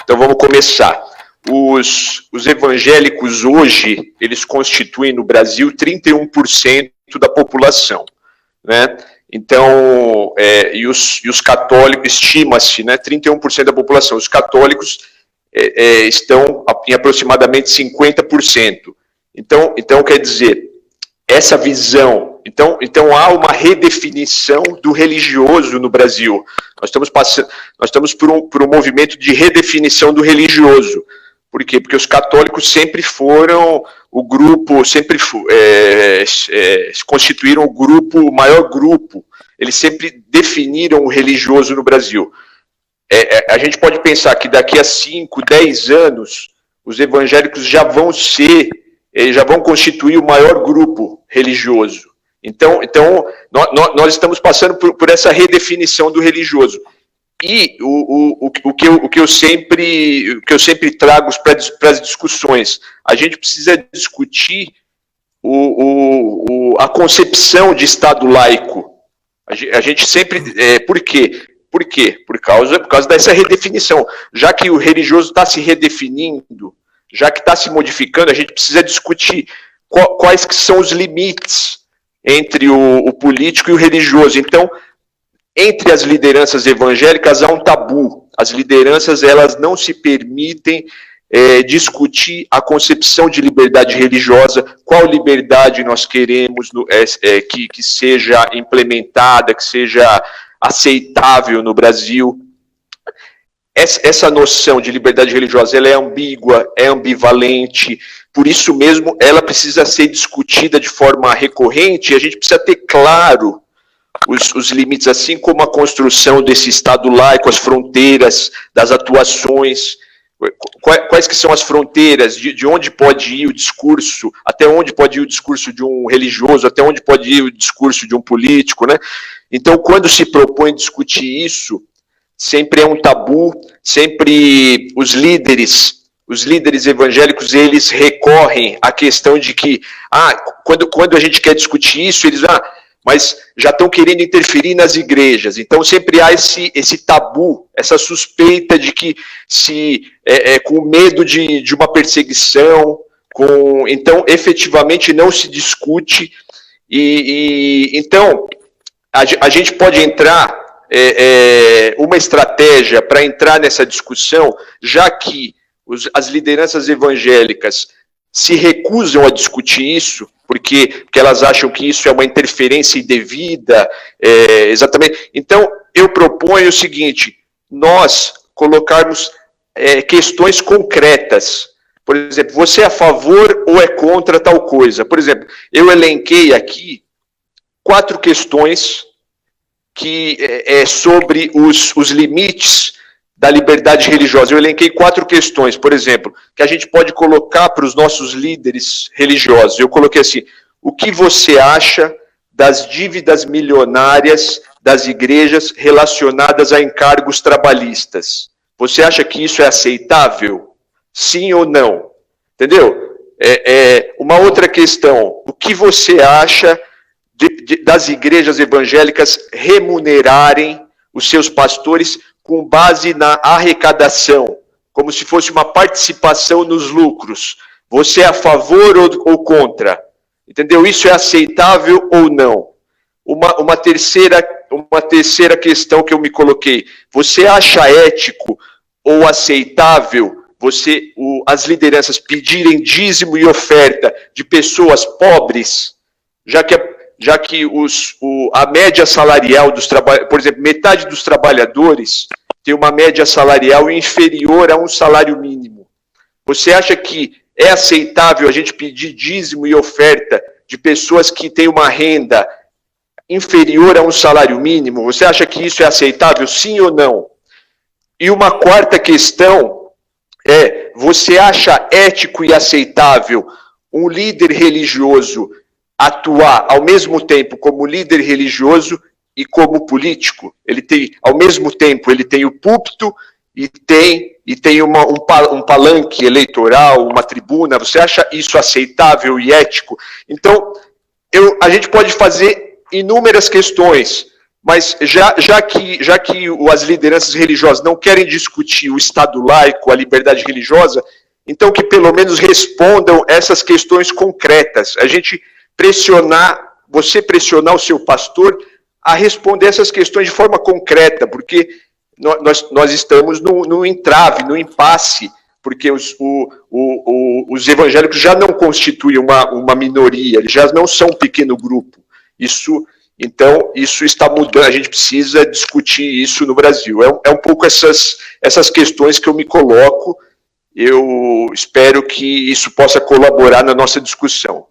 Então vamos começar. Os evangélicos hoje, eles constituem no Brasil 31% da população, né? Então, e os católicos, estima-se, né, 31% da população. Os católicos estão em aproximadamente 50%. Então, quer dizer, essa visão... Então há uma redefinição do religioso no Brasil. Nós estamos por um movimento de redefinição do religioso. Por quê? Porque os católicos sempre foram o grupo, constituíram o maior grupo. Eles sempre definiram o religioso no Brasil. A gente pode pensar que daqui a 5, 10 anos, os evangélicos já vão constituir o maior grupo religioso. Então nós estamos passando por essa redefinição do religioso. E o que eu sempre trago para as discussões, a gente precisa discutir a concepção de Estado laico. A gente sempre... Por quê? Por quê? Por causa dessa redefinição. Já que o religioso está se redefinindo, já que está se modificando, a gente precisa discutir quais que são os limites entre o político e o religioso. Então, entre as lideranças evangélicas há um tabu. As lideranças, elas não se permitem discutir a concepção de liberdade religiosa, qual liberdade nós queremos que seja implementada, que seja aceitável no Brasil. Essa noção de liberdade religiosa, ela é ambígua, é ambivalente, por isso mesmo ela precisa ser discutida de forma recorrente, e a gente precisa ter claro os limites, assim como a construção desse Estado laico, as fronteiras das atuações, quais que são as fronteiras, de onde pode ir o discurso, até onde pode ir o discurso de um religioso, até onde pode ir o discurso de um político, né? Então, quando se propõe discutir isso, sempre é um tabu, sempre os líderes evangélicos, eles recorrem à questão de que, quando a gente quer discutir isso, eles, mas já estão querendo interferir nas igrejas. Então sempre há esse tabu, essa suspeita de que com medo de uma perseguição, então efetivamente não se discute, então a gente pode entrar, uma estratégia para entrar nessa discussão, já que as lideranças evangélicas se recusam a discutir isso, porque elas acham que isso é uma interferência indevida, exatamente. Então, eu proponho o seguinte, nós colocarmos questões concretas. Por exemplo, você é a favor ou é contra tal coisa? Por exemplo, eu elenquei aqui 4 questões que sobre os limites da liberdade religiosa. Eu elenquei 4 questões, por exemplo, que a gente pode colocar para os nossos líderes religiosos. Eu coloquei assim, o que você acha das dívidas milionárias das igrejas relacionadas a encargos trabalhistas? Você acha que isso é aceitável? Sim ou não? Entendeu? Uma outra questão, o que você acha das igrejas evangélicas remunerarem os seus pastores com base na arrecadação, como se fosse uma participação nos lucros? Você é a favor ou contra? Entendeu? Isso é aceitável ou não? Uma terceira questão que eu me coloquei, você acha ético ou aceitável as lideranças pedirem dízimo e oferta de pessoas pobres, já que a média salarial dos trabalhadores, por exemplo, metade dos trabalhadores tem uma média salarial inferior a um salário mínimo. Você acha que é aceitável a gente pedir dízimo e oferta de pessoas que têm uma renda inferior a um salário mínimo? Você acha que isso é aceitável, sim ou não? E uma quarta questão você acha ético e aceitável um líder religioso atuar ao mesmo tempo como líder religioso e como político? Ao mesmo tempo, ele tem o púlpito e tem um palanque eleitoral, uma tribuna. Você acha isso aceitável e ético? Então, a gente pode fazer inúmeras questões, Mas já que as lideranças religiosas não querem discutir o Estado laico, a liberdade religiosa, então que pelo menos respondam essas questões concretas. A gente você pressionar o seu pastor a responder essas questões de forma concreta, porque nós estamos no entrave, no impasse, porque os evangélicos já não constituem uma minoria, eles já não são um pequeno grupo. Então, isso está mudando, a gente precisa discutir isso no Brasil. É um pouco essas questões que eu me coloco. Eu espero que isso possa colaborar na nossa discussão.